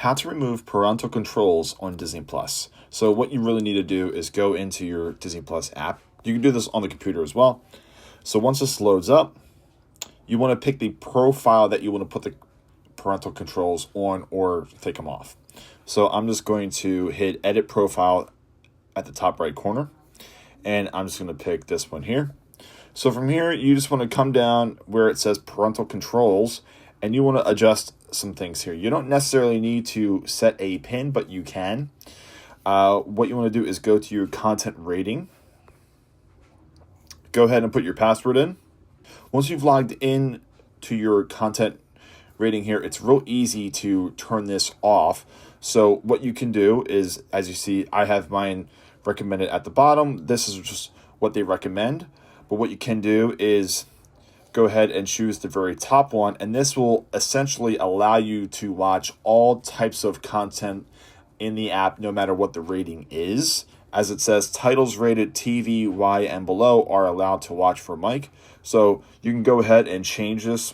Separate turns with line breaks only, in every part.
How to remove parental controls on Disney Plus. So what you really need to do is go into your Disney Plus app. You can do this on the computer as well. So once this loads up, you want to pick the profile that you want to put the parental controls on or take them off. So I'm just going to hit edit profile at the top right corner, and I'm just going to pick this one here. So from here, you just want to come down where it says parental controls, and you want to adjust some things here. You don't necessarily need to set a pin, but you can. What you want to do is go to your content rating. Go ahead and put your password in. Once you've logged in to your content rating here, it's real easy to turn this off. So what you can do is, as you see, I have mine recommended at the bottom. This is just what they recommend. But what you can do is go ahead and choose the very top one, and this will essentially allow you to watch all types of content in the app, no matter what the rating is. As it says, titles rated TV, Y, and below are allowed to watch for Mike. So you can go ahead and change this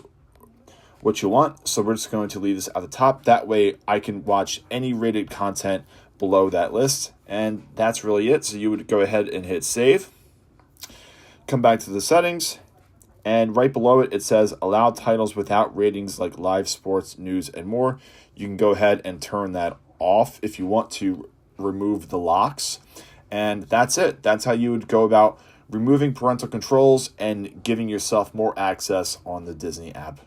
what you want. So we're just going to leave this at the top. That way I can watch any rated content below that list. And that's really it. So you would go ahead and hit save. Come back to the settings. And right below it, it says allow titles without ratings like live sports, news, and more. You can go ahead and turn that off if you want to remove the locks. And that's it. That's how you would go about removing parental controls and giving yourself more access on the Disney app.